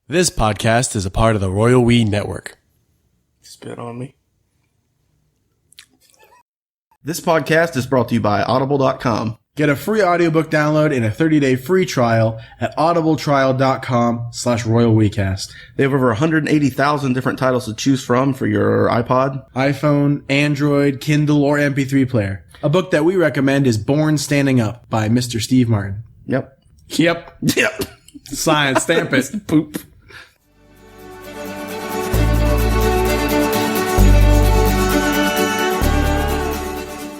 This podcast is a part of the Royal We Network. Spit on me. This podcast is brought to you by Audible.com. Get a free audiobook download and a 30-day free trial at audibletrial.com/RoyalWeCast. They have over 180,000 different titles to choose from for your iPod, iPhone, Android, Kindle, or MP3 player. A book that we recommend is Born Standing Up by Mr. Steve Martin. Yep. Yep. Science, stamp it. Poop.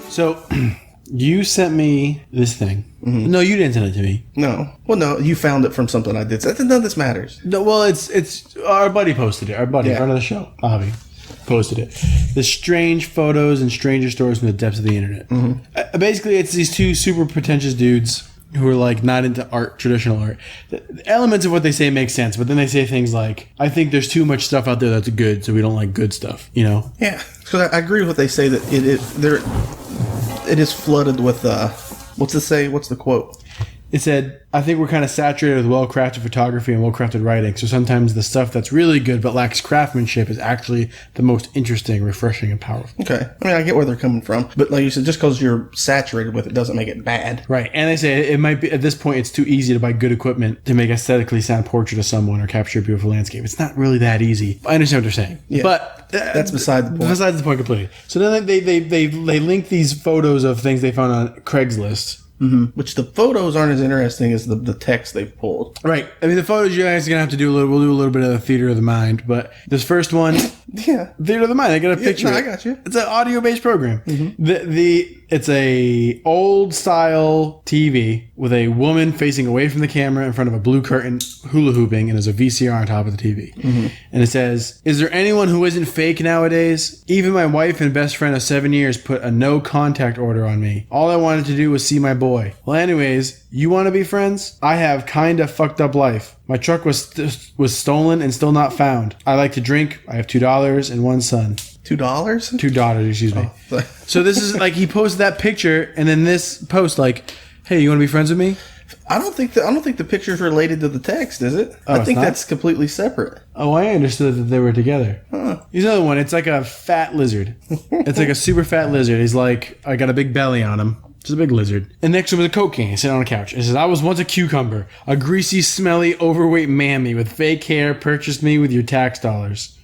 So, you sent me this thing. Mm-hmm. No, you didn't send it to me. No. Well, no, you found it from something I did. None of this matters. No, well, it's our buddy posted it. Our buddy in front of the show, Avi, posted it. The strange photos and stranger stories from the depths of the internet. Mm-hmm. Basically, it's these two super pretentious dudes who are like not into art, traditional art. The elements of what they say make sense, but then they say things like, I think there's too much stuff out there that's good, so we don't like good stuff, you know? Yeah. Because I agree with what they say that it is flooded with, what's it say? What's the quote? It said, I think we're kind of saturated with well-crafted photography and well-crafted writing, so sometimes the stuff that's really good but lacks craftsmanship is actually the most interesting, refreshing, and powerful. Okay. I mean, I get where they're coming from, but like you said, just because you're saturated with it doesn't make it bad. Right. And they say it might be, at this point, it's too easy to buy good equipment to make aesthetically sound portrait of someone or capture a beautiful landscape. It's not really that easy. I understand what they're saying. Yeah. But that's beside the point. Besides the point completely. So then they link these photos of things they found on Craigslist. Mm-hmm. Which the photos aren't as interesting as the text they've pulled. Right. I mean, the photos you guys are going to have to do we'll do a little bit of the theater of the mind, but this first one, theater of the mind, I got a picture. No, I got you. It's an audio-based program. Mm-hmm. It's a old style TV with a woman facing away from the camera in front of a blue curtain hula hooping, and there's a VCR on top of the TV. Mm-hmm. And it says, is there anyone who isn't fake nowadays? Even my wife and best friend of 7 years put a no contact order on me. All I wanted to do was see my boy. Well, anyways, you want to be friends? I have kinda fucked up life. My truck was stolen and still not found. I like to drink. I have $2 and one son. $2? 2 daughters, excuse me. Oh. So this is like he posted that picture, and then this post like, "Hey, you want to be friends with me?" I don't think the picture's related to the text, is it? Oh, I think that's completely separate. Oh, I understood that they were together. Huh. Here's another one. It's like a fat lizard. It's like a super fat lizard. He's like, I got a big belly on him. Just a big lizard. And next to him was a Coke can sitting on a couch. It says, I was once a cucumber, a greasy, smelly, overweight mammy with fake hair purchased me with your tax dollars.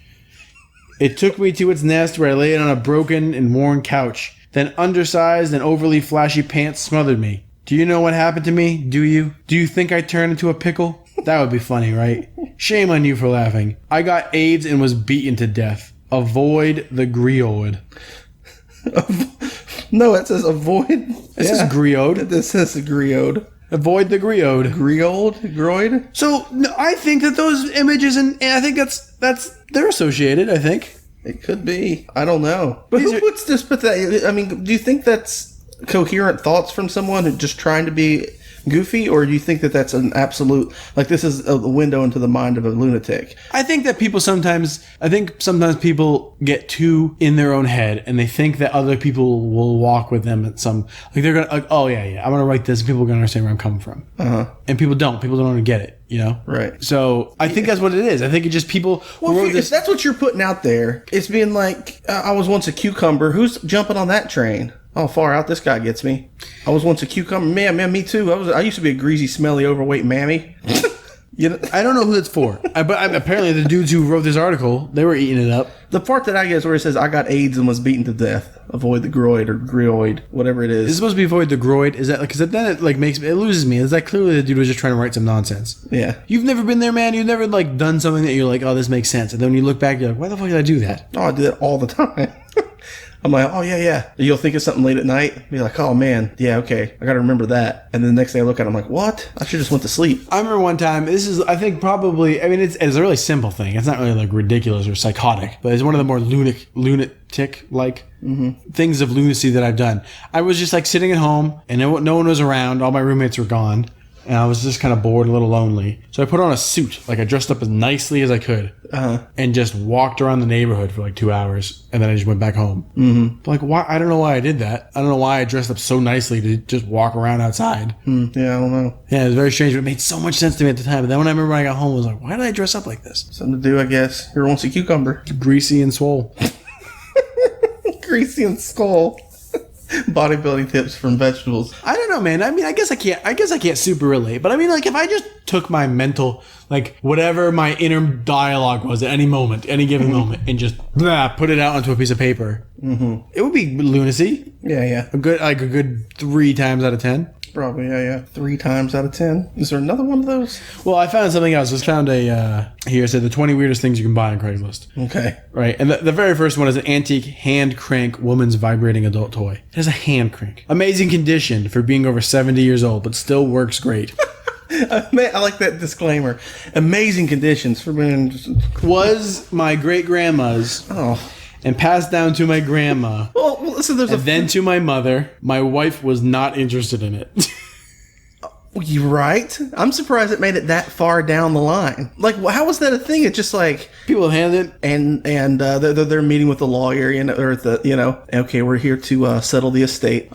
It took me to its nest where I lay on a broken and worn couch. Then undersized and overly flashy pants smothered me. Do you know what happened to me? Do you? Do you think I turned into a pickle? That would be funny, right? Shame on you for laughing. I got AIDS and was beaten to death. Avoid the griot. No, it says avoid. It says griot. This says griot. Avoid the griot. Groid? So no, I think that those images and I think that's they're associated. I think it could be. I don't know. But who puts this? But that. I mean, do you think that's coherent thoughts from someone who's just trying to be goofy, or do you think that that's an absolute, like this is a window into the mind of a lunatic? I think that sometimes people get too in their own head and they think that other people will walk with them at some, like they're gonna, like, oh yeah, I'm gonna write this and people are gonna understand where I'm coming from. And people don't want to get it, you know? Right. So I think that's what it is. I think it just people. Well, if that's what you're putting out there, it's being like, I was once a cucumber. Who's jumping on that train? Oh, far out this guy gets me. I was once a cucumber. Man, me too. I used to be a greasy, smelly, overweight mammy. You know, I don't know who it's for. But apparently the dudes who wrote this article, they were eating it up. The part that I get is where it says, I got AIDS and was beaten to death. Avoid the groid or grioid, whatever it is. It's supposed to be avoid the groid. Is that like, because then it like it loses me. Is that clearly the dude was just trying to write some nonsense? Yeah. You've never been there, man. You've never like done something that you're like, oh, this makes sense. And then when you look back, you're like, why the fuck did I do that? Oh, I do that all the time. I'm like, oh, yeah. You'll think of something late at night. Be like, oh, man. Yeah, okay. I got to remember that. And then the next day I look at it, I'm like, what? I should just went to sleep. I remember one time, this is, I think probably, I mean, it's a really simple thing. It's not really like ridiculous or psychotic, but it's one of the more lunatic-like things of lunacy that I've done. I was just like sitting at home and no one was around. All my roommates were gone. and I was just kind of bored, a little lonely. So I put on a suit, like I dressed up as nicely as I could, and just walked around the neighborhood for like 2 hours, and then I just went back home. Mm-hmm. But like, why? I don't know why I did that. I don't know why I dressed up so nicely to just walk around outside. Yeah, I don't know. Yeah, it was very strange, but it made so much sense to me at the time. But then when I remember when I got home, I was like, why did I dress up like this? Something to do, I guess. Here wants a cucumber. Greasy and swole. Greasy and skull. Bodybuilding tips from vegetables. I don't know, man. I mean, I guess I can't super relate. But I mean, like, if I just took my mental, like, whatever my inner dialogue was at any moment, any given moment, and just put it out onto a piece of paper, it would be lunacy. Yeah. A good 3 times out of 10. Probably, yeah. 3 times out of 10. Is there another one of those? Well, I found something else. I just found here it said the 20 weirdest things you can buy on Craigslist. Okay. Right. And the very first one is an antique hand crank woman's vibrating adult toy. It has a hand crank. Amazing condition for being over 70 years old, but still works great. I like that disclaimer. Amazing conditions for being... Was my great-grandma's... Oh... and passed down to my grandma. Well, so then to my mother. My wife was not interested in it. You're right. I'm surprised it made it that far down the line. Like, how was that a thing? It's just like people hand it, and they're meeting with the lawyer, okay, we're here to settle the estate.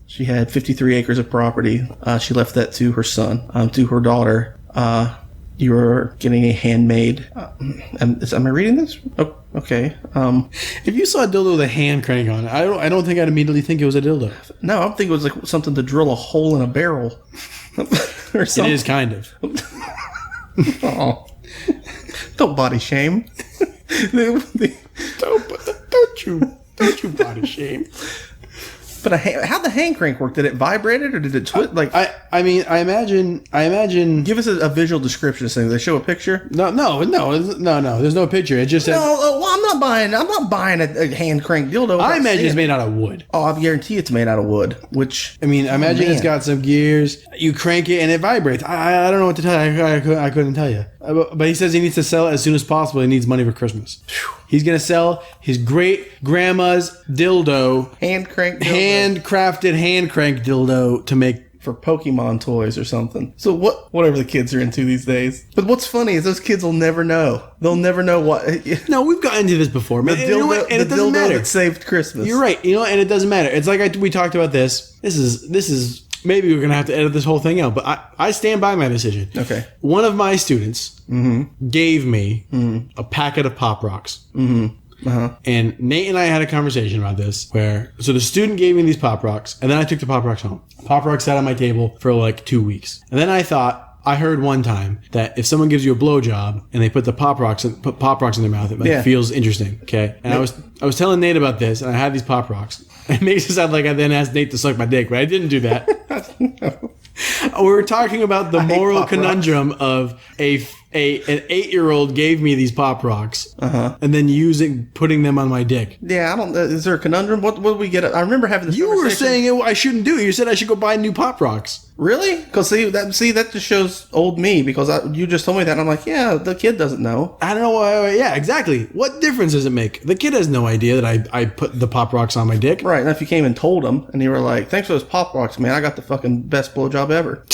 She had 53 acres of property. She left that to her son, to her daughter. You were getting a handmade. Am I reading this? Oh, okay. If you saw a dildo with a hand crank on it, I don't think I'd immediately think it was a dildo. No, I'm thinking it was like something to drill a hole in a barrel, or something. It is kind of. Oh, don't body shame. Don't you body shame. But how'd the hand crank work? Did it vibrate it or did it twist? Like I imagine. Give us a visual description of something. They show a picture. No. There's no picture. It just says. No, well, I'm not buying a hand crank dildo. I imagine it's made out of wood. Oh, I guarantee it's made out of wood. Which I imagine it's got some gears. You crank it and it vibrates. I don't know what to tell you. I couldn't tell you. But he says he needs to sell it as soon as possible. He needs money for Christmas. He's gonna sell his great grandma's dildo, handcrafted hand crank dildo to make for Pokemon toys or something. So whatever the kids are into these days. But what's funny is those kids will never know. They'll never know what. No, we've gotten into this before, man. The dildo, and it doesn't matter. That saved Christmas. You're right. And it doesn't matter. It's like we talked about this. This is. Maybe we're gonna have to edit this whole thing out, but I stand by my decision. Okay. One of my students gave me a packet of Pop Rocks. And Nate and I had a conversation about this so the student gave me these Pop Rocks and then I took the Pop Rocks home. Pop Rocks sat on my table for like 2 weeks. And then I heard one time that if someone gives you a blowjob and they put Pop Rocks in their mouth, it feels interesting. Okay. And I was telling Nate about this and I had these Pop Rocks. It makes it sound like I then asked Nate to suck my dick, but I didn't do that. No. We were talking about the moral conundrum of an 8-year-old gave me these Pop Rocks and then putting them on my dick. Yeah, I don't. Is there a conundrum? What would we get? I remember having this. You were saying I shouldn't do it. You said I should go buy new Pop Rocks. Really? Because that just shows old me. Because you just told me that, and I'm like, yeah, the kid doesn't know. I don't know why. Yeah, exactly. What difference does it make? The kid has no idea that I put the Pop Rocks on my dick. Right. And if you came and told him, and you were like, "Thanks for those Pop Rocks, man. I got the fucking best blowjob ever."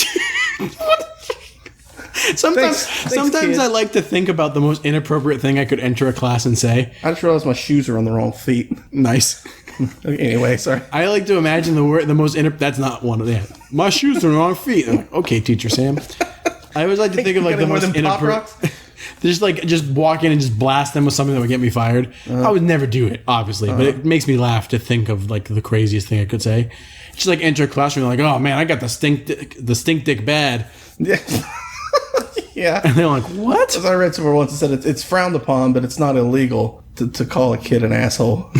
Sometimes I like to think about the most inappropriate thing I could enter a class and say. I just realized my shoes are on the wrong feet. Nice. Okay, anyway, sorry. I like to imagine the most that's not one of them. My shoes are on the wrong feet. Like, okay, teacher Sam. I always like to think of like the most inappropriate. just walk in and just blast them with something that would get me fired. I would never do it, obviously, but it makes me laugh to think of like the craziest thing I could say. Just like enter a classroom like, oh man, I got the stink dick bad. Yeah. Yeah. And they're like, what? As I read somewhere once, it said it's frowned upon, but it's not illegal to call a kid an asshole.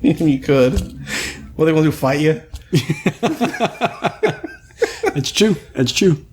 You could. What, they want to do, fight you? It's true.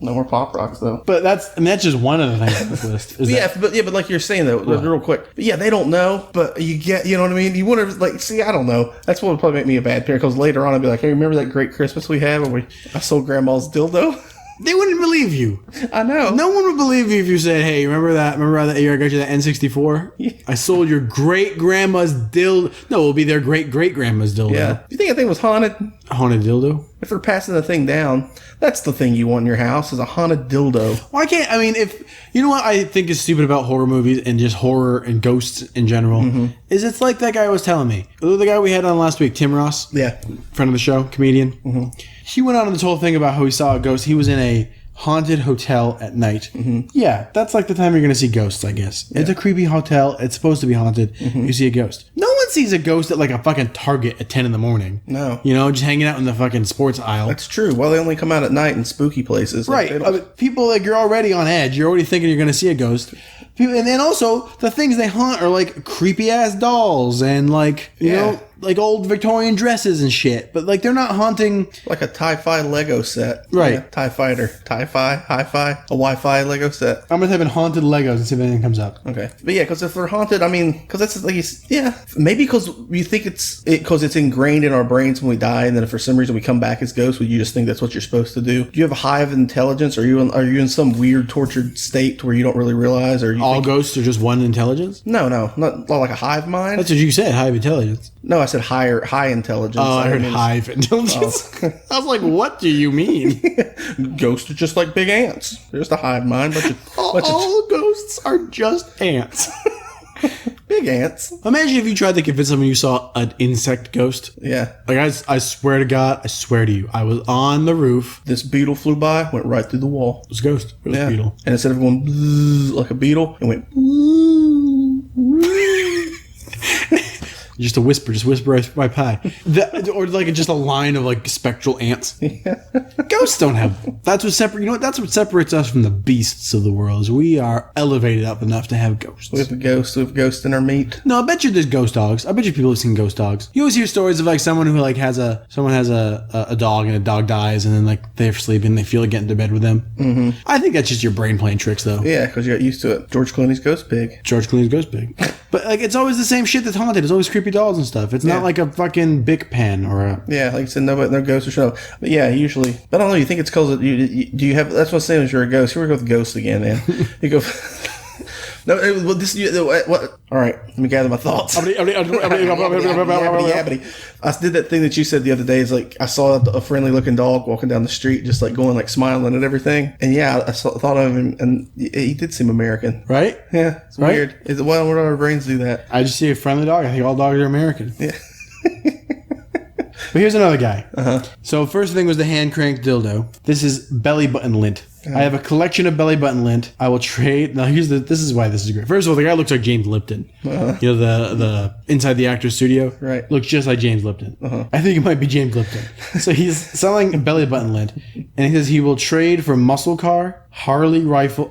No more Pop Rocks, though. But that's just one of the things on this list. But like you're saying, though, real quick. But yeah, they don't know, but you know what I mean? You want to, like, see, I don't know. That's what would probably make me a bad parent, because later on I'd be like, hey, remember that great Christmas we had when I sold Grandma's dildo? They wouldn't believe you. I know. No one would believe you if you said, hey, remember that year I got you that N64? Yeah. I sold your great-grandma's dildo. No, it'll be their great-great-grandma's dildo. Yeah. You think that thing was haunted? Haunted dildo? If they're passing the thing down, that's the thing you want in your house is a haunted dildo. Why can't, I mean, if, you know what I think is stupid about horror movies and just horror and ghosts in general, is it's like that guy was telling me. The guy we had on last week, Tim Ross. Yeah. Friend of the show, comedian. He went on this whole thing about how he saw a ghost. He was in a haunted hotel at night. Yeah, that's like the time you're going to see ghosts, I guess. Yeah. It's a creepy hotel. It's supposed to be haunted. You see a ghost. No one sees a ghost at like a fucking Target at 10 in the morning. No. You know, just hanging out in the fucking sports aisle. That's true. Well, they only come out at night in spooky places. Right. People, like, you're already on edge. You're already thinking you're going to see a ghost. And then also, the things they haunt are like creepy ass dolls and like, you know, like old Victorian dresses and shit. But like, they're not haunting. Like a TIE-Fi Lego set. Right. Yeah, TIE Fighter. TIE-Fi, Hi-Fi, a Wi-Fi Lego set. I'm going to type in haunted Legos and see if anything comes up. Okay. But yeah, because if they're haunted, I mean, because that's like, maybe because you think because it's ingrained in our brains when we die, and then if for some reason we come back as ghosts, would you just think that's what you're supposed to do? Do you have a high of intelligence? Are you in some weird tortured state where you don't really realize? Or you all ghosts are just one intelligence? No, not like a hive mind. That's what you said, high of intelligence. No, I said high intelligence. Oh, I heard hive intelligence. Oh. I was like, what do you mean? Ghosts are just like big ants. They're just a hive mind. All ghosts are just ants. Big ants. Imagine if you tried to convince someone you saw an insect ghost. Yeah. Like, I swear to God, I swear to you, I was on the roof. This beetle flew by, went right through the wall. It was a ghost. It was a beetle. And instead of going like a beetle, it went just a whisper, right by. Or like just a line of like spectral ants. Yeah. Ghosts don't have. That's what separates us from the beasts of the world. Is we are elevated up enough to have ghosts. We have ghosts in our meat. No, I bet you there's ghost dogs. I bet you people have seen ghost dogs. You always hear stories of like someone who like has a dog and a dog dies and then like they're sleeping, they feel like getting to bed with them. I think that's just your brain playing tricks though. Yeah, because you got used to it. George Clooney's ghost pig. But like it's always the same shit that's haunted. It's always creepy dolls and stuff. It's not like a fucking Bic pen or a... Yeah, like I said, no ghosts or show. But yeah, usually... But I don't know, you think it's because... Do you have... That's what I'm saying is you're a ghost. Here we go with ghosts again, man. You go... No, what? All right, let me gather my thoughts. I did that thing that you said the other day. Is like I saw a friendly looking dog walking down the street, just like going like smiling and everything. And yeah, thought of him, and he did seem American, right? Yeah, it's weird. Why don't our brains do that? I just see a friendly dog. I think all dogs are American. Yeah. But here's another guy. So first thing was the hand cranked dildo. This is belly button lint. I have a collection of belly button lint. I will trade. Now this is why this is great. First of all, the guy looks like James Lipton. You know, the inside the actor's studio. Right. Looks just like James Lipton. I think it might be James Lipton. So he's selling belly button lint, and he says he will trade for muscle car, Harley rifles,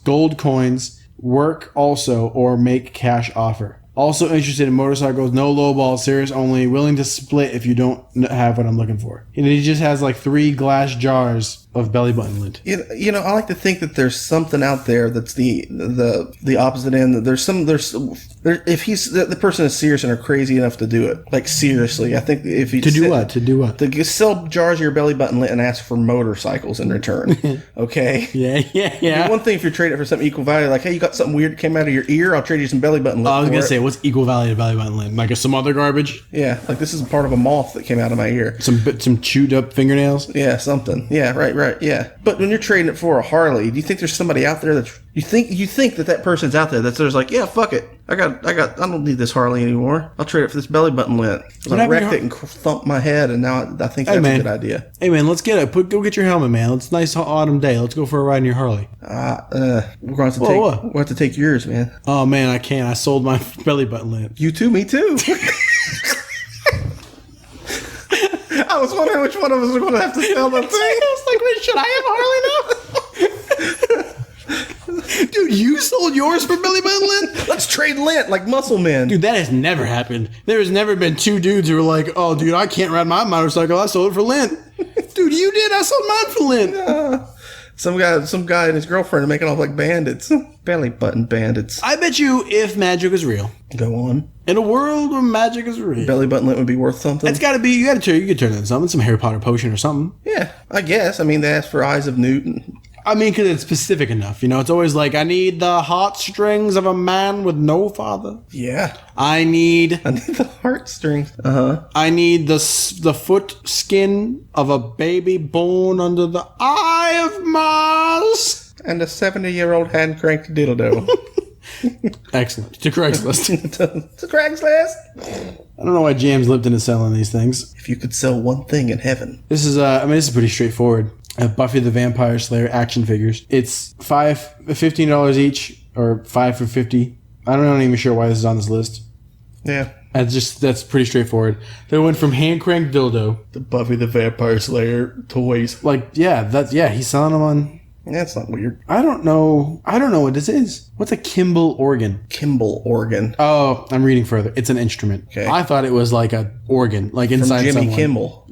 gold coins, work also, or make cash offer. Also interested in motorcycles, no lowball, serious only, willing to split if you don't have what I'm looking for. And he just has like 3 glass jars of belly button lint. You know, I like to think that there's something out there that's the opposite end. That if the person is serious and are crazy enough to do it, like seriously, I think if you to do what to sell jars of your belly button lint and ask for motorcycles in return. Okay. Yeah. One thing if you're trading it for something equal value, like hey, you got something weird that came out of your ear, I'll trade you some belly button lint. I was gonna say, what's equal value to belly button lint? Like some other garbage? Yeah, like this is part of a moth that came out of my ear. Some chewed up fingernails? Yeah, something. Yeah, right. Yeah, but when you're trading it for a Harley, do you think there's somebody out there that you think that person out there that's there's like, yeah, fuck it, I don't need this Harley anymore. I'll trade it for this belly button lint. I wrecked it and thumped my head, and now I think that's a good idea. Hey man, let's get it. Go get your helmet, man. It's a nice autumn day. Let's go for a ride in your Harley. We're going to have to take yours, man. Oh man, I can't. I sold my belly button lint. You too, me too. I was wondering which one of us was going to have to sell the thing. I was like, wait, should I have Harley now? Dude, you sold yours for belly button lint? Let's trade lint like muscle men. Dude, that has never happened. There has never been 2 dudes who were like, oh, dude, I can't ride my motorcycle. I sold it for lint. Dude, you did. I sold mine for lint. Some guy and his girlfriend are making off like bandits. Belly button bandits. I bet you if magic is real. Go on. In a world where magic is real. Belly button lint would be worth something. It's got to be, you could turn it into something, some Harry Potter potion or something. Yeah, I guess. I mean, they asked for Eyes of Newt. I mean, because it's specific enough. You know, it's always like, I need the heartstrings of a man with no father. Yeah. I need the heartstrings. I need the foot skin of a baby born under the eye of Mars. And a 70-year-old hand-cranked dildo. Excellent. To Craigslist. To Craigslist. I don't know why GM's Lipton is selling these things. If you could sell one thing in heaven. This is this is pretty straightforward. Buffy the Vampire Slayer action figures. It's $15 each, or $5 for $50. I'm not even sure why this is on this list. Yeah. That's pretty straightforward. They went from hand cranked dildo to Buffy the Vampire Slayer toys. He's selling them on. That's not weird. I don't know what this is. What's a Kimball organ? Kimball organ. Oh, I'm reading further. It's an instrument. Okay. I thought it was like an organ, like inside From Jimmy someone. Kimmel.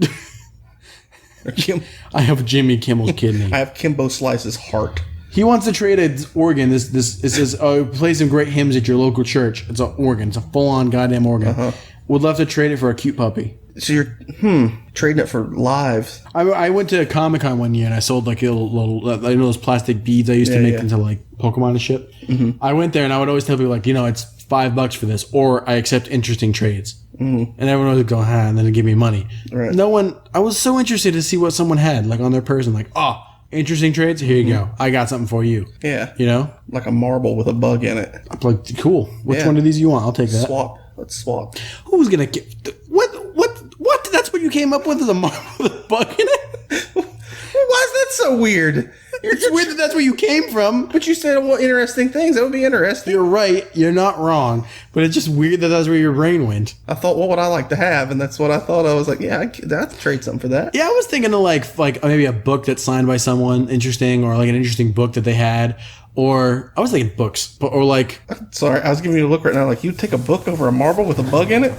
I have Jimmy Kimmel's kidney. I have Kimbo Slice's heart. He wants to trade an organ. It says, play some great hymns at your local church. It's an organ. It's a full-on goddamn organ. Would love to trade it for a cute puppy. So you're trading it for lives. I went to Comic-Con one year and I sold like little those plastic beads I used to make into like Pokemon and shit. Mm-hmm. I went there and I would always tell people like, it's $5 for this, or I accept interesting trades. Mm-hmm. And everyone would go, and then they'd give me money. Right. I was so interested to see what someone had like on their person, like, interesting trades. Here you go. I got something for you. Yeah. Like a marble with a bug in it. I'm like, cool. Which one of these do you want? I'll take that. Swap. Let's swap. Who's gonna get what? That's what you came up with, as a marble with a bug in it? Why is that so weird? It's weird that that's where you came from. But you said, interesting things. That would be interesting. You're right. You're not wrong. But it's just weird that that's where your brain went. I thought, what would I like to have? And that's what I thought. I was like, yeah, I'd trade something for that. Yeah, I was thinking of like maybe a book that's signed by someone interesting, or like an interesting book that they had. Or I was thinking books, or like. Sorry, I was giving you a look right now. Like, you take a book over a marble with a bug in it?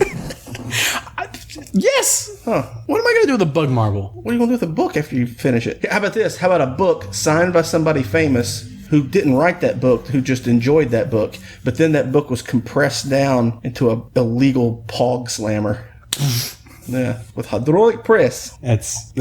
Yes. Huh. What am I going to do with a bug marble? What are you going to do with a book after you finish it? How about this? How about a book signed by somebody famous who didn't write that book, who just enjoyed that book, but then that book was compressed down into a illegal pog slammer? Yeah, with hydraulic press. That's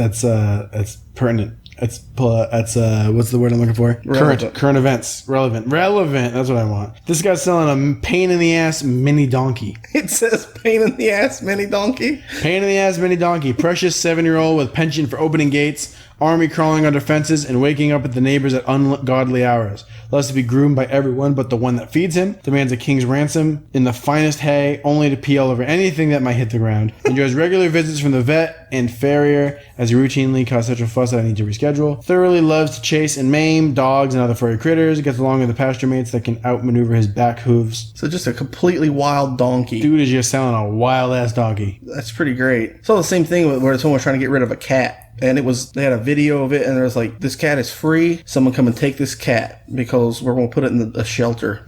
pertinent. That's what's the word I'm looking for? Relevant. Current events. Relevant. That's what I want. This guy's selling a pain in the ass mini donkey. It says pain in the ass mini donkey. Pain in the ass mini donkey. Precious 7-year-old with penchant for opening gates, army crawling under fences, and waking up at the neighbors at ungodly hours. Loves to be groomed by everyone but the one that feeds him. Demands a king's ransom in the finest hay, only to pee all over anything that might hit the ground. Enjoys regular visits from the vet and farrier as he routinely causes such a fuss that I need to reschedule. Thoroughly loves to chase and maim dogs and other furry critters. Gets along with the pasture mates that can outmaneuver his back hooves. So just a completely wild donkey. Dude is just selling a wild ass donkey. That's pretty great. Saw the same thing where someone was trying to get rid of a cat. And they had a video of it, and there was like, this cat is free. Someone come and take this cat because we're going to put it in a shelter.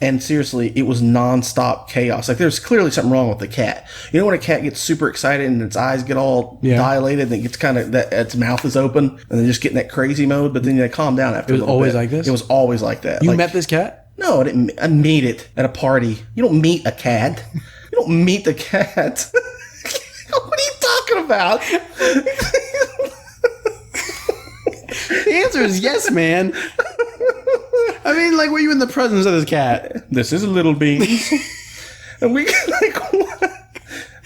And seriously, it was nonstop chaos. Like, there's clearly something wrong with the cat. You know when a cat gets super excited and its eyes get all dilated, and it gets kind of, its mouth is open, and they just get in that crazy mode, but then they calm down after a little bit. It was always like this? It was always like that. You met this cat? No, I didn't. I met it at a party. You don't meet a cat. You don't meet the cat. What are you talking about? The answer is yes, man. I mean, like, were you in the presence of this cat? This is a little beans. And we like, what?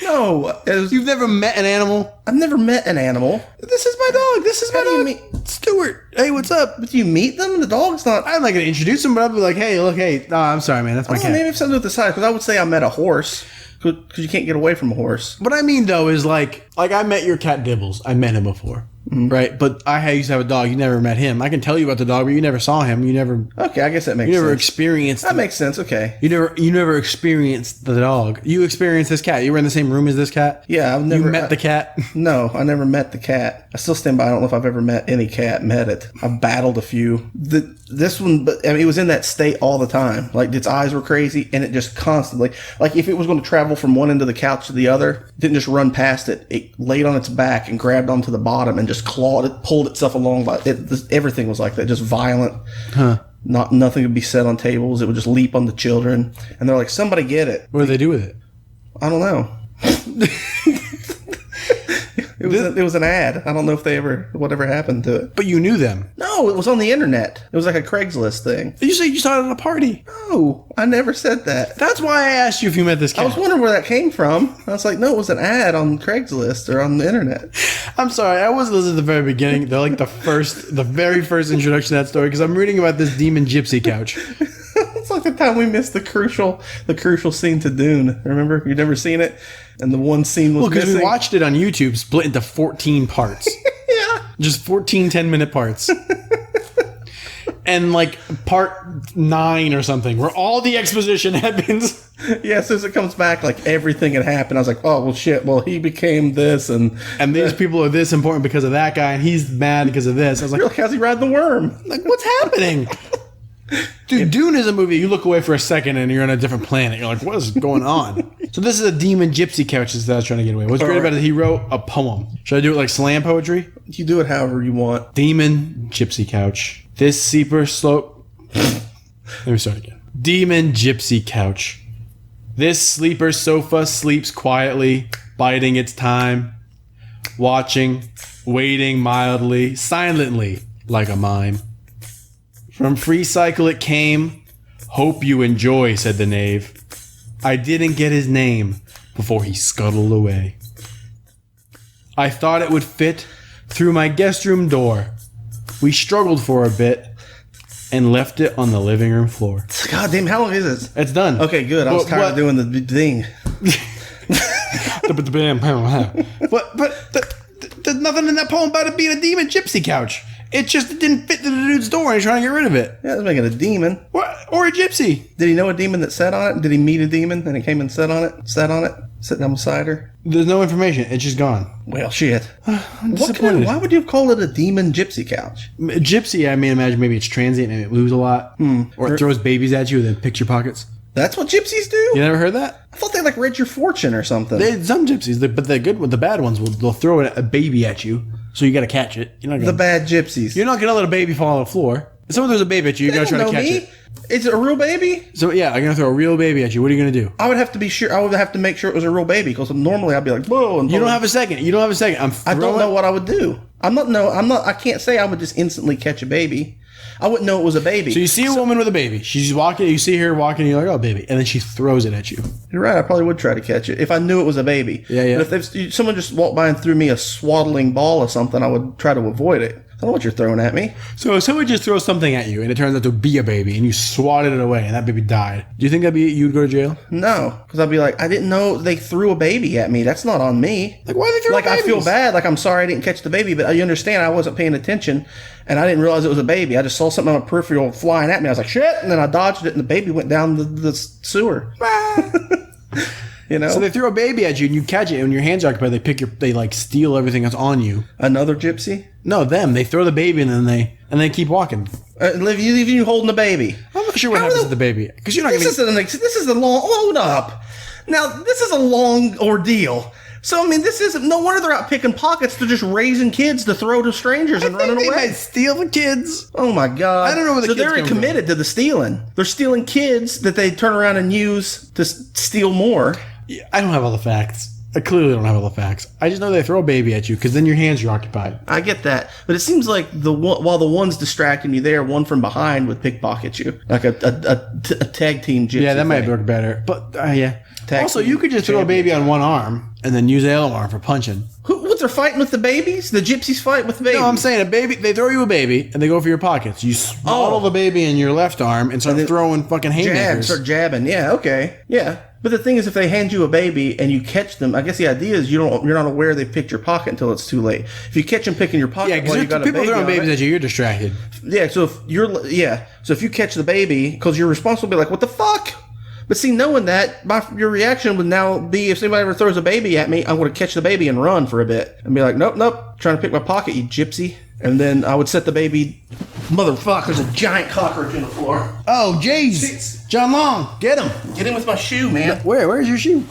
No. You've never met an animal? I've never met an animal. This is my dog. This is my dog. Stuart. Hey, what's up? But do you meet them? The dog's not. I'm not going to introduce him, but I'll be like, hey, look, hey. No, I'm sorry, man. That's my cat. Maybe it's something with the size, because I would say I met a horse. Because you can't get away from a horse. What I mean, though, is like I met your cat Dibbles. I met him before. Mm-hmm. Right? But I used to have a dog. You never met him. I can tell you about the dog, but you never saw him. You never... Okay, I guess that makes sense. You never experienced... That makes sense, okay. You never experienced the dog. You experienced this cat. You were in the same room as this cat? Yeah, I've never... You met the cat? No, I never met the cat. I still stand by. I don't know if I've ever met any cat, met it. I've battled a few. This one, but I mean, it was in that state all the time. Like, its eyes were crazy, and it just constantly... Like, if it was going to travel from one end of the couch to the other, it didn't just run past it. It laid on its back and grabbed onto the bottom and just clawed it, pulled itself along. Everything was like that, just violent. Huh. Nothing could be set on tables. It would just leap on the children, and they're like, "Somebody get it!" What do they do with it? I don't know. It was an ad. I don't know if whatever happened to it. But you knew them. No, it was on the internet. It was like a Craigslist thing. You said you saw it at a party. No, I never said that. That's why I asked you if you met this cat. I was wondering where that came from. I was like, no, it was an ad on Craigslist or on the internet. I'm sorry, I wasn't listening at the very beginning. They're like the very first introduction to that story because I'm reading about this demon gypsy couch. It's like the time we missed the crucial scene to Dune. Remember? You'd never seen it? And the one scene was because missing. we watched it on YouTube split into 14 parts. Yeah. Just 14 10-minute parts. And like part 9 or something, where all the exposition happens. Yeah, as soon as it comes back, like everything had happened. I was like, oh, well, shit. Well, he became this. And these people are this important because of that guy. And he's mad because of this. I was like, really, how's he ride the worm? Like, what's happening? Dude, Dune is a movie you look away for a second and you're on a different planet. You're like, what is going on? So this is a demon gypsy couch that I was trying to get away. What's great about it, he wrote a poem. Should I do it like slam poetry? You do it however you want. Demon gypsy couch. This sleeper slope. Let me start again. Demon gypsy couch. This sleeper sofa sleeps quietly, biding its time, watching, waiting mildly, silently, like a mime. From free cycle it came. Hope you enjoy, said the knave. I didn't get his name before he scuttled away. I thought it would fit through my guest room door. We struggled for a bit and left it on the living room floor. God damn, how long is this? It's done. Okay, good. I was tired of doing the thing. But there's nothing in that poem about it being a demon gypsy couch. It didn't fit to the dude's door and he's trying to get rid of it. Yeah, let's make it a demon. Or a gypsy. Did he know a demon that sat on it? Did he meet a demon and he came and sat on it? Sitting down beside her? There's no information. It's just gone. Well, shit. I'm disappointed. Why would you call it a demon gypsy couch? Gypsy, I mean, imagine maybe it's transient and it moves a lot. Or it throws babies at you and then picks your pockets. That's what gypsies do? You never heard that? I thought they like read your fortune or something. Some gypsies, but the bad ones, they'll throw a baby at you. So you got to catch it. The bad gypsies. You're not going to let a baby fall on the floor. If someone throws a baby at you, you got to try to catch it. Is it a real baby? So yeah, I'm going to throw a real baby at you. What are you going to do? I would have to be sure. I would have to make sure it was a real baby because normally I'd be like, whoa. And you don't have a second. I don't know what I would do. I can't say I would just instantly catch a baby. I wouldn't know it was a baby. So you see a woman with a baby. She's walking. You see her walking. And you're like, oh, baby. And then she throws it at you. You're right. I probably would try to catch it if I knew it was a baby. Yeah. But if someone just walked by and threw me a swaddling ball or something, I would try to avoid it. I don't know what you're throwing at me. So if someone just throws something at you and it turns out to be a baby and you swatted it away and that baby died, do you think you'd go to jail? No, because I'd be like, I didn't know they threw a baby at me. That's not on me. Like, why did they throw babies? I feel bad. Like, I'm sorry I didn't catch the baby, but you understand I wasn't paying attention and I didn't realize it was a baby. I just saw something on my peripheral flying at me. I was like, shit, and then I dodged it and the baby went down the sewer. You know? So they throw a baby at you and you catch it and when your hands are occupied, they steal everything that's on you. Another gypsy? No, them. They throw the baby and then they keep walking. Leave you holding the baby. I'm not sure what happens to the baby because you're not going to. This is a long. Hold up. Now this is a long ordeal. So I mean, this isn't. No wonder they're out picking pockets. They're just raising kids to throw to strangers and running away. They might steal the kids. Oh my god! I don't know where the kids come from. So they're committed to the stealing. They're stealing kids that they turn around and use to steal more. I don't have all the facts. I clearly don't have all the facts. I just know they throw a baby at you because then your hands are occupied. I get that. But it seems like while the one's distracting you there, one from behind would pickpocket you. Like a tag team gypsy. Yeah, that might work better. But, yeah. Also, you could just throw a baby on one arm and then use the other arm for punching. What, they're fighting with the babies? The gypsies fight with the babies? No, I'm saying a baby. They throw you a baby and they go for your pockets. You swaddle the baby in your left arm and start throwing fucking haymakers. Start jabbing. Yeah, okay. Yeah. But the thing is, if they hand you a baby and you catch them, I guess the idea is you're not aware they picked your pocket until it's too late. If you catch them picking your pocket, because people throwing babies at you, you're distracted. Yeah. So if you catch the baby, because you're responsible, be like, what the fuck? But see, knowing that, your reaction would now be, if somebody ever throws a baby at me, I'm going to catch the baby and run for a bit and be like, nope, trying to pick my pocket, you gypsy. And then I would set the baby. Motherfucker, there's a giant cockroach in the floor. Oh, jeez. John Long, get him. Get him with my shoe, man. Where's your shoe?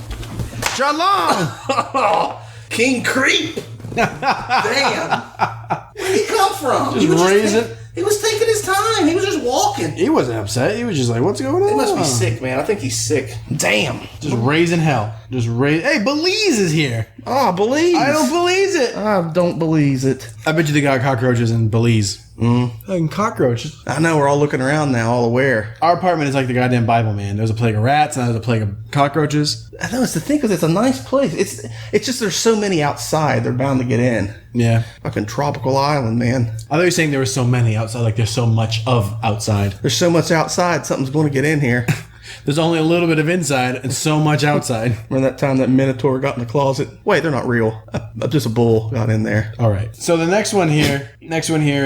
John Long! King Creep. Damn. Where did he come from? He was taking his time. He was just walking. He wasn't upset. He was just like, what's going on? He must be sick, man. I think he's sick. Damn. Just raising hell. Hey, Belize is here. Oh, Belize. I don't believe it. I don't believe it. I bet you they got cockroaches in Belize. Fucking cockroaches. I know, we're all looking around now, all aware. Our apartment is like the goddamn Bible, man. There's a plague of rats and there's a plague of cockroaches. I know, it's the thing, because it's a nice place. It's just there's so many outside, they're bound to get in. Yeah. Fucking tropical island, man. I thought you were saying there was so many outside, like there's so much of outside. There's so much outside, something's going to get in here. There's only a little bit of inside and so much outside. Remember that time that Minotaur got in the closet? Wait, they're not real. Just a bull got in there. All right. So the next one here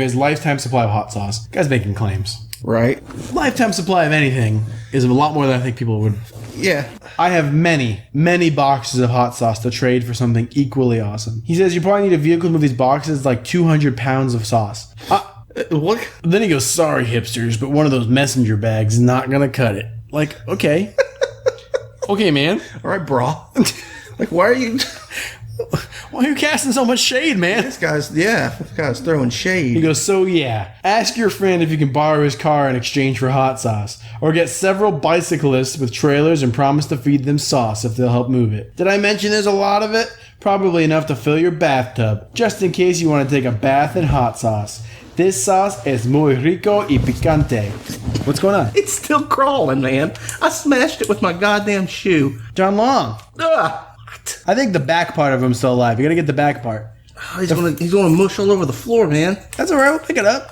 is lifetime supply of hot sauce. Guy's making claims. Right? Lifetime supply of anything is a lot more than I think people would. Yeah. I have many, many boxes of hot sauce to trade for something equally awesome. He says you probably need a vehicle to move these boxes, like 200 pounds of sauce. What? Then he goes, sorry, hipsters, but one of those messenger bags is not going to cut it. Like, okay. Okay, man. All right, brah. Like, why are you casting so much shade, man? This guy's throwing shade. He goes, so yeah, ask your friend if you can borrow his car in exchange for hot sauce. Or get several bicyclists with trailers and promise to feed them sauce if they'll help move it. Did I mention there's a lot of it? Probably enough to fill your bathtub, just in case you want to take a bath in hot sauce. This sauce es muy rico y picante. What's going on? It's still crawling, man. I smashed it with my goddamn shoe. John Long. Ugh. I think the back part of him's still alive. You gotta get the back part. Oh, he's gonna mush all over the floor, man. That's alright, we'll pick it up.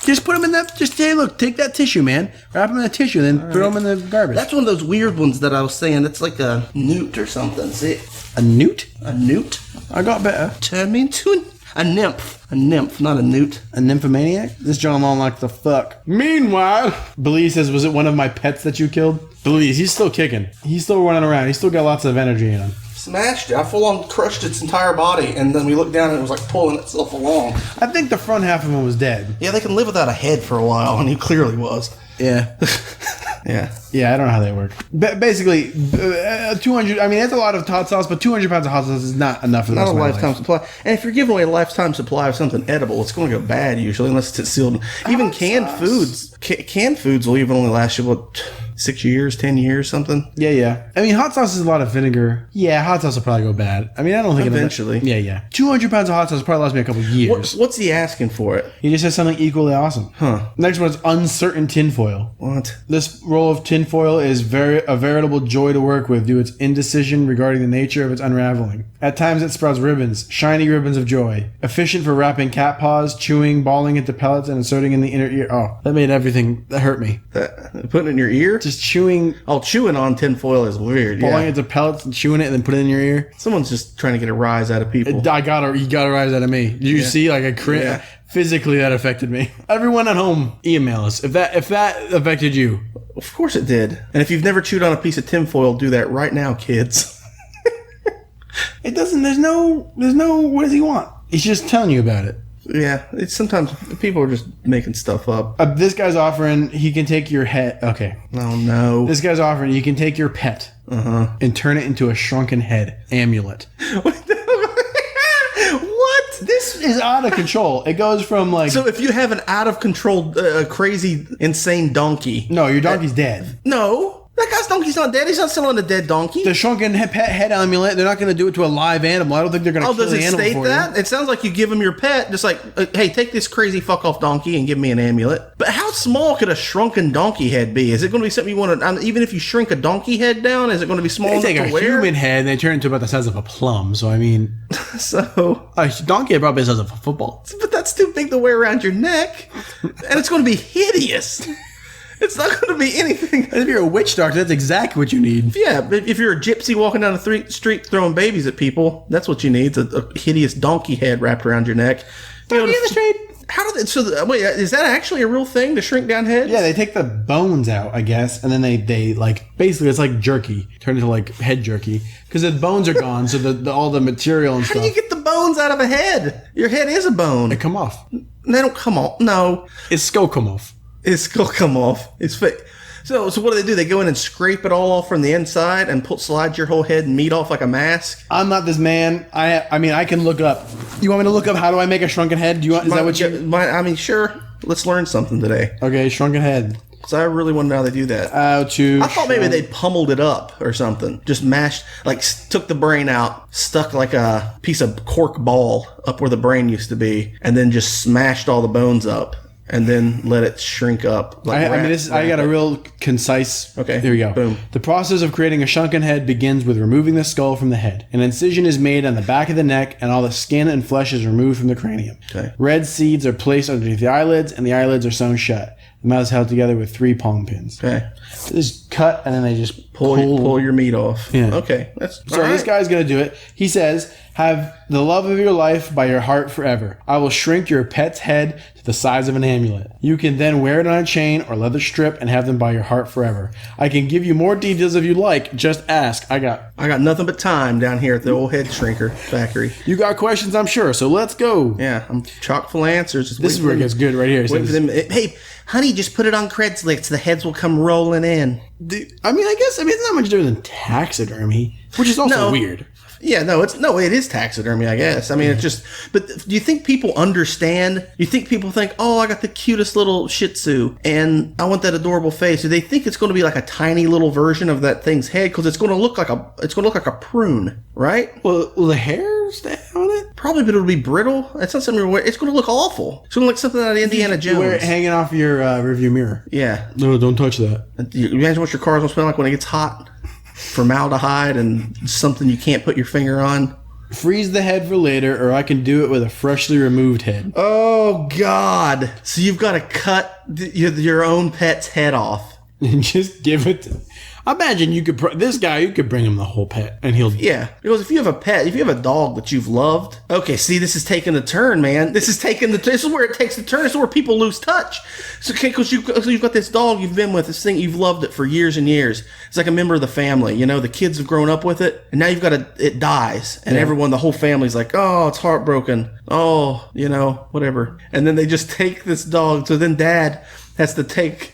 Just put him in that, just say, look, take that tissue, man. Wrap him in the tissue, then throw him in the garbage. That's one of those weird ones that I was saying. It's like a newt or something. See? A newt? A newt? I got better. Turn me into a nymph. A nymph, not a newt. A nymphomaniac? This John Long like the fuck. Meanwhile, Belize says, was it one of my pets that you killed? Belize, he's still kicking. He's still running around. He's still got lots of energy in him. Smashed it. I full on crushed its entire body, and then we looked down and it was like pulling itself along. I think the front half of him was dead. Yeah, they can live without a head for a while, and he clearly was. Yeah. Yeah. Yeah, I don't know how they work. Basically, 200, I mean, that's a lot of hot sauce, but 200 pounds of hot sauce is not enough for the Not rest a of my lifetime life. supply. And if you're giving away a lifetime supply of something edible, it's going to go bad usually, unless it's sealed. Even Hot canned sauce. foods. Canned foods will even only last you, what, 6 years, 10 years, something? Yeah. I mean, hot sauce is a lot of vinegar. Yeah, hot sauce will probably go bad. I mean, I don't think Eventually. Yeah. 200 pounds of hot sauce will probably last me a couple of years. What's he asking for it? He just says something equally awesome. Huh. Next one is uncertain tinfoil. What? This roll of tinfoil is a veritable joy to work with due to its indecision regarding the nature of its unraveling. At times it sprouts ribbons, shiny ribbons of joy. Efficient for wrapping cat paws, chewing, balling into pellets, and inserting in the inner ear. Oh, that made everything. That hurt me. Putting it in your ear? Just chewing, Oh, chewing on tinfoil is weird. balling Yeah. into pellets and chewing it and then put it in your ear. Someone's just trying to get a rise out of people. You got a rise out of me. Did you see like a crit? Yeah. Physically, that affected me. Everyone at home, email us if that affected you. Of course it did. And if you've never chewed on a piece of tinfoil, do that right now, kids. It doesn't. There's no. What does he want? He's just telling you about it. Yeah, it's sometimes people are just making stuff up. This guy's offering he can take your head. Okay. Oh no. This guy's offering you can take your pet and turn it into a shrunken head amulet. What? This is out of control. It goes from like So if you have an out of control, crazy, insane donkey. no, your donkey's dead. No. That guy's donkey's not dead. He's not selling a dead donkey. The shrunken pet head amulet. They're not going to do it to a live animal. I don't think they're going to kill does the it animal state for that? you. It sounds like you give him your pet, just like, hey, take this crazy fuck off donkey and give me an amulet. But how small could a shrunken donkey head be? Is it going to be something you want to? Even if you shrink a donkey head down, is it going to be small They enough take to a wear? human head and they turn it into about the size of a plum. So I mean, So, a donkey head probably the size of a football. but that's too big to wear around your neck, and it's going to be hideous. It's not going to be anything. If you're a witch doctor, that's exactly what you need. Yeah, but if you're a gypsy walking down the street throwing babies at people, that's what you need. It's a hideous donkey head wrapped around your neck. Donkey in the street. How did wait? Is that actually a real thing to shrink down heads? Yeah, they take the bones out, I guess, and then they like basically it's like jerky, turned into like head jerky because the bones are gone, so all the material and How stuff do you get the bones out of a head? Your head is a bone. they come off. They don't come off. No, It's skull come off. it's gonna come off. It's fake. So what do? They go in and scrape it all off from the inside and slide your whole head and meat off like a mask. I'm not this man. I mean, I can look up. You want me to look up how do I make a shrunken head? Do you want? Is that what you? I mean, sure. Let's learn something today. Okay, shrunken head. Because I really want to know how they do that. How to I thought maybe they pummeled it up or something. Just mashed, like took the brain out, stuck like a piece of cork ball up where the brain used to be, and then just smashed all the bones up. And then let it shrink up. Like I got a real concise. Okay. Here we go. Boom. The process of creating a shrunken head begins with removing the skull from the head. An incision is made on the back of the neck, and all the skin and flesh is removed from the cranium. Okay. Red seeds are placed underneath the eyelids, and the eyelids are sewn shut. The mouth is held together with 3 palm pins. Okay. They just cut, and then they just Pull your meat off. Yeah. Okay. So this guy's going to do it. He says, have the love of your life by your heart forever. I will shrink your pet's head to the size of an amulet. You can then wear it on a chain or leather strip and have them by your heart forever. I can give you more details if you like. Just ask. I got nothing but time down here at the old head shrinker factory. You got questions, I'm sure, so let's go. Yeah, I'm chock full of answers. This is where it gets good right here. Wait for them. Hey, honey, just put it on Craigslist. The heads will come rolling in. I mean, it's not much different than taxidermy, which is also weird. Yeah, it is taxidermy, I guess. I mean, it's just, but do you think people understand? You think people think, oh, I got the cutest little Shih Tzu and I want that adorable face. Do they think it's going to be like a tiny little version of that thing's head? Because it's going to look like a prune, right? Well, the hair stay on it? Probably, but it'll be brittle. It's not something it's going to look awful. It's going to look something out of Indiana Jones. Wear it hanging off your rearview mirror. Yeah. No, don't touch that. You imagine what your car's going to smell like when it gets hot? Formaldehyde and something you can't put your finger on. Freeze the head for later, or I can do it with a freshly removed head. Oh, God. So you've got to cut your own pet's head off. And just give it to... Imagine you could bring him the whole pet, and he'll... Yeah, because if you have a pet, if you have a dog that you've loved... Okay, see, this is taking a turn, man. This is where it takes a turn. This is where people lose touch. So, okay, because you've got this dog you've been with, this thing, you've loved it for years and years. It's like a member of the family. You know, the kids have grown up with it, and now it dies. And everyone, the whole family's like, oh, it's heartbroken. Oh, whatever. And then they just take this dog. So then Dad has to take...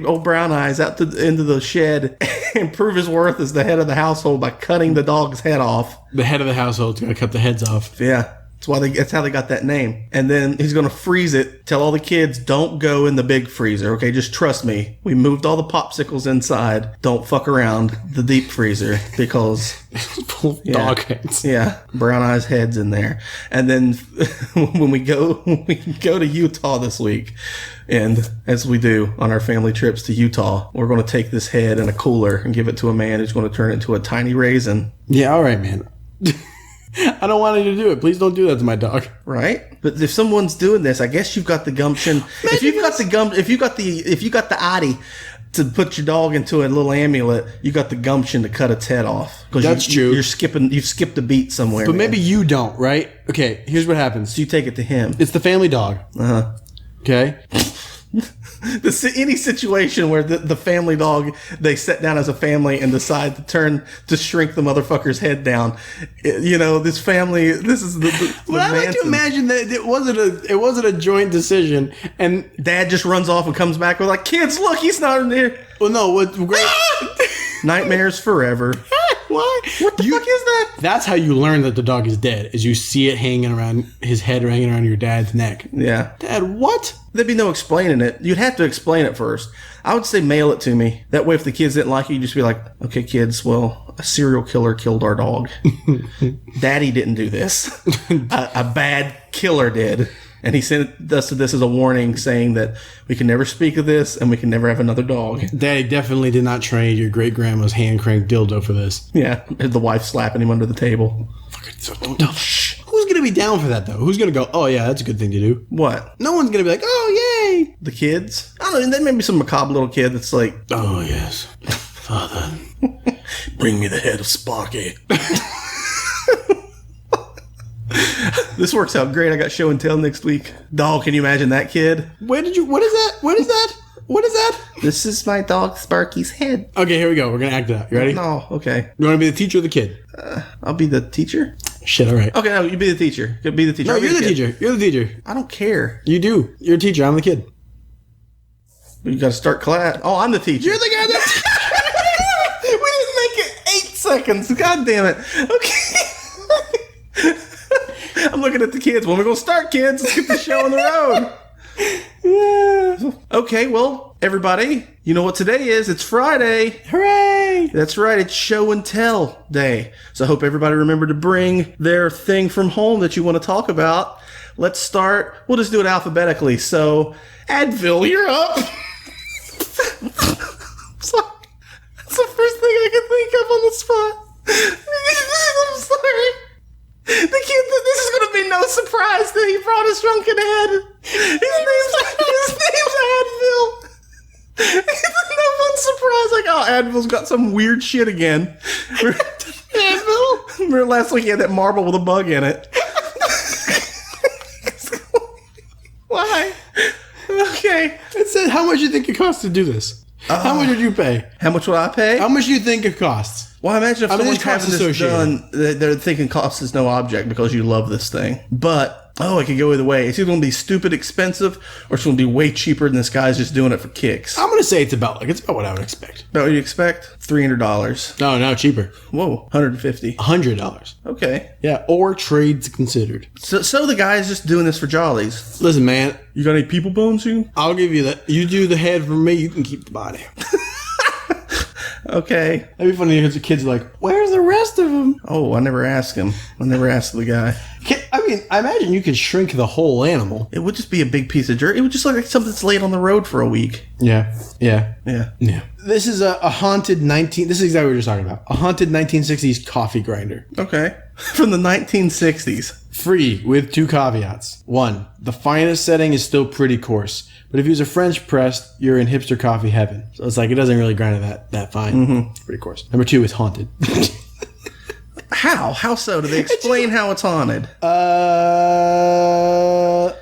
old Brown Eyes out into the shed and prove his worth as the head of the household by cutting the dog's head off. The head of the household's going to cut the heads off. Yeah. That's how they got that name. And then he's going to freeze it. Tell all the kids, don't go in the big freezer. Okay, just trust me. We moved all the popsicles inside. Don't fuck around the deep freezer because dog heads. Yeah, Brown Eyes heads in there. And then when we go to Utah this week, and as we do on our family trips to Utah, we're going to take this head in a cooler and give it to a man who's going to turn it into a tiny raisin. Yeah, all right, man. I don't want you to do it. Please don't do that to my dog. Right? But if someone's doing this, I guess you've got the gumption. If you've got the Addy to put your dog into a little amulet, you got the gumption to cut its head off. That's true. You've skipped a beat somewhere. But maybe you don't, right? Okay, here's what happens. So you take it to him. It's the family dog. Uh-huh. Okay? Any situation where the family dog, they sit down as a family and decide to shrink the motherfucker's head down. This family, this is the But I like to imagine that it wasn't a joint decision, and Dad just runs off and comes back with like, kids, look, he's not in there. Well, no, what's great? Nightmares forever. Why? What the fuck is that? That's how you learn that the dog is dead, is you see it hanging around, his head hanging around your dad's neck. Yeah. Dad, what? There'd be no explaining it. You'd have to explain it first. I would say mail it to me. That way if the kids didn't like it, you'd just be like, okay, kids, well, a serial killer killed our dog. Daddy didn't do this. A bad killer did. And he sent us to this as a warning saying that we can never speak of this and we can never have another dog. Daddy definitely did not trade your great-grandma's hand-cranked dildo for this. Yeah. The wife slapping him under the table. Shh. Who's going to be down for that, though? Who's going to go, oh, yeah, that's a good thing to do? What? No one's going to be like, oh, yay. The kids? I don't know. There may be some macabre little kid that's like, oh, yes. Father. Bring me the head of Sparky. This works out great. I got show and tell next week. Dog, can you imagine that kid? What is that? What is that? This is my dog Sparky's head. Okay, here we go. We're going to act it out. You ready? No, okay. You want to be the teacher or the kid? I'll be the teacher. Shit, all right. Okay, no, you be the teacher. Be the teacher. No, you're the teacher. You're the teacher. I don't care. You do. You're a teacher. I'm the kid. You got to start class. Oh, I'm the teacher. You're the guy that... We didn't make it 8 seconds. God damn it. Okay. I'm looking at the kids. When we're going to start, kids? Let's get the show on the road. Yeah. Okay, well, everybody, you know what today is? It's Friday. Hooray! That's right. It's show and tell day. So I hope everybody remembered to bring their thing from home that you want to talk about. Let's start. We'll just do it alphabetically. So, Advil, you're up. Sorry. That's the first thing I could think of on the spot. I'm sorry. The kid, this is going to be no surprise that he brought his drunken head. His name's Advil. No one surprise. Like, oh, Advil's got some weird shit again. Advil? Remember last week he had that marble with a bug in it. Why? Okay. It said, how much do you think it costs to do this? How much did you pay? How much would I pay? How much do you think it costs? Well, I imagine if someone's having this associated. done, they're thinking cost is no object because you love this thing. But, it could go either way. It's either going to be stupid expensive or it's going to be way cheaper than this guy's just doing it for kicks. I'm going to say it's about what I would expect. About what you expect? $300. No, cheaper. Whoa, $150. $100. Okay. Yeah, or trades considered. So the guy's just doing this for jollies. Listen, man. You got any people bones, you? I'll give you that. You do the head for me, you can keep the body. Okay. That'd be funny if the kids are like, where's the rest of them? Oh, I never asked him. I never asked the guy. I mean, I imagine you could shrink the whole animal. It would just be a big piece of dirt. It would just look like something that's laid on the road for a week. Yeah. Yeah. This is a haunted this is exactly what you're talking about. A haunted 1960s coffee grinder. Okay. From the 1960s. Free with 2 caveats. 1, the finest setting is still pretty coarse. But if you use a French press, you're in hipster coffee heaven. So it's like, it doesn't really grind it that fine. Mm-hmm. It's pretty coarse. Number 2, it's haunted. How? How so? Do they explain how it's haunted?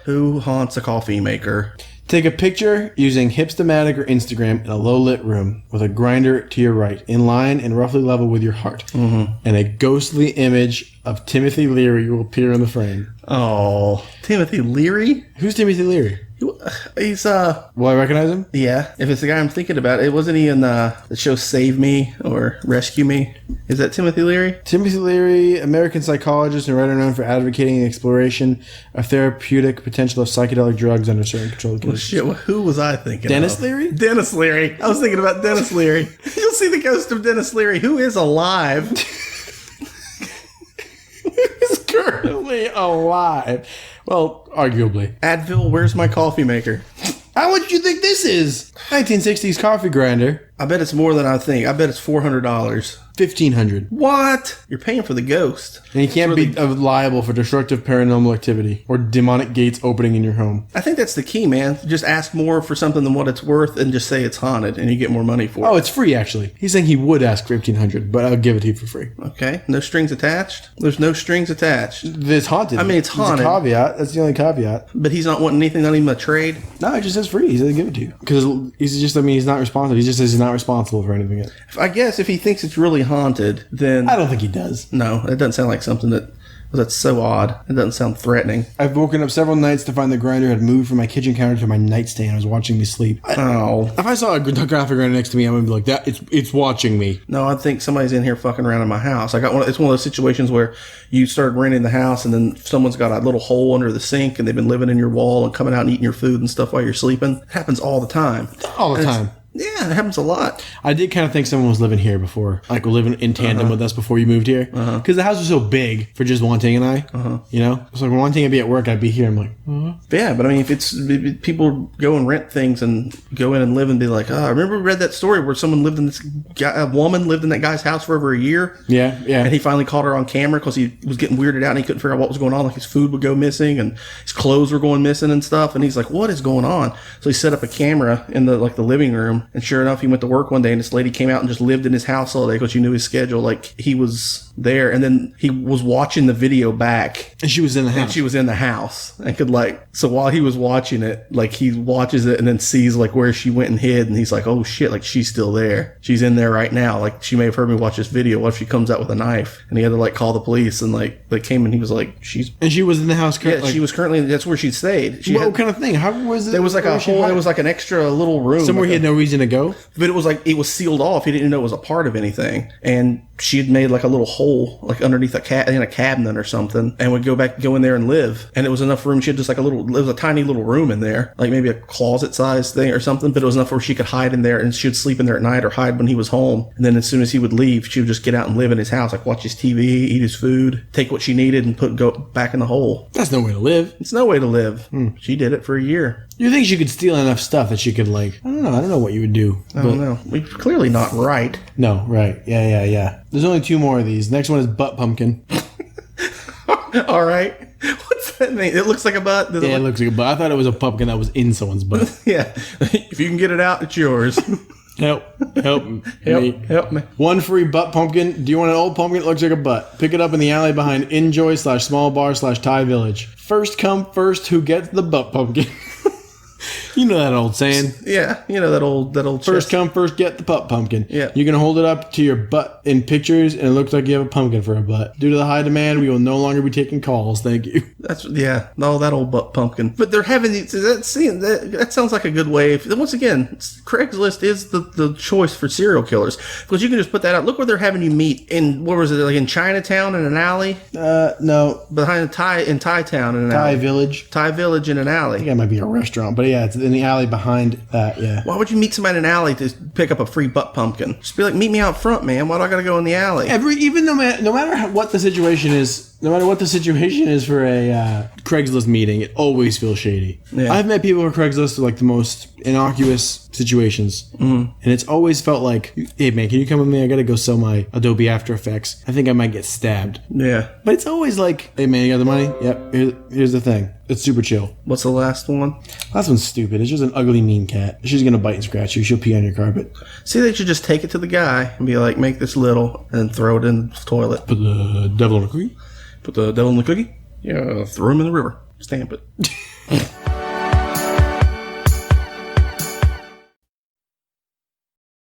Who haunts a coffee maker? Take a picture using Hipstamatic or Instagram in a low-lit room with a grinder to your right, in line and roughly level with your heart. Mm-hmm. And a ghostly image of Timothy Leary will appear in the frame. Oh, Timothy Leary? Who's Timothy Leary? He's, Will I recognize him? Yeah, if it's the guy I'm thinking about. It wasn't he in the show Save Me or Rescue Me? Is that Timothy Leary? Timothy Leary, American psychologist and writer known for advocating the exploration of therapeutic potential of psychedelic drugs under certain controlled conditions. Shit, who was I thinking Dennis of? Leary? Dennis Leary. I was thinking about Dennis Leary. You'll see the ghost of Dennis Leary, who is alive. He's currently alive. Well, arguably. Advil, where's my coffee maker? How much do you think this is? 1960s coffee grinder. I bet it's more than I think. I bet it's $400. $1,500. What? You're paying for the ghost. And you can't be liable for destructive paranormal activity or demonic gates opening in your home. I think that's the key, man. Just ask more for something than what it's worth and just say it's haunted and you get more money for it. Oh, it's free, actually. He's saying he would ask for $1,500, but I'll give it to you for free. Okay. No strings attached? There's no strings attached. It's haunted. I mean, it's haunted. It's a caveat. That's the only caveat. But he's not wanting anything, not even a trade? No, it just says free. He said give it to you. Because he's not responsible. He just says he's not responsible for anything yet. I guess if he thinks it's really haunted, then... I don't think he does. No, it doesn't sound like something that's so odd. It doesn't sound threatening. I've woken up several nights to find the grinder had moved from my kitchen counter to my nightstand. It was watching me sleep. If I saw a coffee grinder next to me, I would be like, "That it's watching me." No, I think somebody's in here fucking around in my house. It's one of those situations where you started renting the house and then someone's got a little hole under the sink and they've been living in your wall and coming out and eating your food and stuff while you're sleeping. It happens all the time. All the time. Yeah, it happens a lot. I did kind of think someone was living here before, like living in tandem with us before you moved here, because the house was so big for just Wanting and I. You know, so when Wanting would be at work, I'd be here. I'm like, yeah, but I mean, if people go and rent things and go in and live and be like, I remember we read that story where someone lived in this guy, a woman lived in that guy's house for over a year. Yeah. And he finally caught her on camera because he was getting weirded out and he couldn't figure out what was going on. Like his food would go missing and his clothes were going missing and stuff. And he's like, what is going on? So he set up a camera in the living room, and sure enough, he went to work one day and this lady came out and just lived in his house all day because she knew his schedule. Like he was there, and then he was watching the video back, and she was in the house. And she was in the house and could so while he was watching it, like he watches it and then sees like where she went and hid, and he's like, oh shit, like she's still there. She's in there right now. Like she may have heard me watch this video. What if she comes out with a knife? And he had to call the police, and they came and he was like, and she was in the house. She was currently. That's where she stayed. What kind of thing? How was it? There was like a whole. It was like an extra little room somewhere he had no reason to go. But it was sealed off. He didn't know it was a part of anything. And she had made like a little hole like underneath in a cabinet or something, and would go in there and live. And it was enough room. She had just like there was a tiny little room in there, like maybe a closet size thing or something, but it was enough where she could hide in there, and she would sleep in there at night or hide when he was home. And then as soon as he would leave, she would just get out and live in his house, like watch his TV, eat his food, take what she needed, and go back in the hole. That's no way to live. It's no way to live. She did it for a year. You think she could steal enough stuff that she could, like, I don't know what you would do. I don't know. We're clearly not right. No, right. Yeah. There's only 2 more of these. Next one is butt pumpkin. All right. What's that mean? It looks like a butt. It looks like a butt. I thought it was a pumpkin that was in someone's butt. Yeah. If you can get it out, it's yours. Help me. 1 free butt pumpkin. Do you want an old pumpkin that looks like a butt? Pick it up in the alley behind Enjoy/Small Bar/Thai Village. First come first who gets the butt pumpkin. You know that old saying. Yeah, you know that old First come, first get the butt pumpkin. Yeah. You can hold it up to your butt in pictures, and it looks like you have a pumpkin for a butt. Due to the high demand, we will no longer be taking calls. Thank you. That old butt pumpkin. But they're having these. That sounds like a good way. Once again, Craigslist is the choice for serial killers, because you can just put that out. Look where they're having you meet in, what was it, like in Chinatown in an alley? No. Behind Thai Town in an alley. Thai Village in an alley. I think that might be a restaurant, but yeah, it's in the alley behind that. Yeah. Why would you meet somebody in an alley to pick up a free butt pumpkin? Just be like, meet me out front, man. Why do I gotta go in the alley? No matter what the situation is. No matter what the situation is for a Craigslist meeting, it always feels shady. Yeah. I've met people for Craigslist with like the most innocuous situations, and it's always felt like, hey man, can you come with me? I gotta go sell my Adobe After Effects. I think I might get stabbed. Yeah. But it's always like, hey man, you got the money? Yep, here's the thing. It's super chill. What's the last one? Last one's stupid. It's just an ugly, mean cat. She's gonna bite and scratch you. She'll pee on your carpet. See, they should just take it to the guy and be like, make this little, and throw it in the toilet. Put the devil in a cookie? Put the devil in the cookie? Yeah, throw him in the river. Stamp it.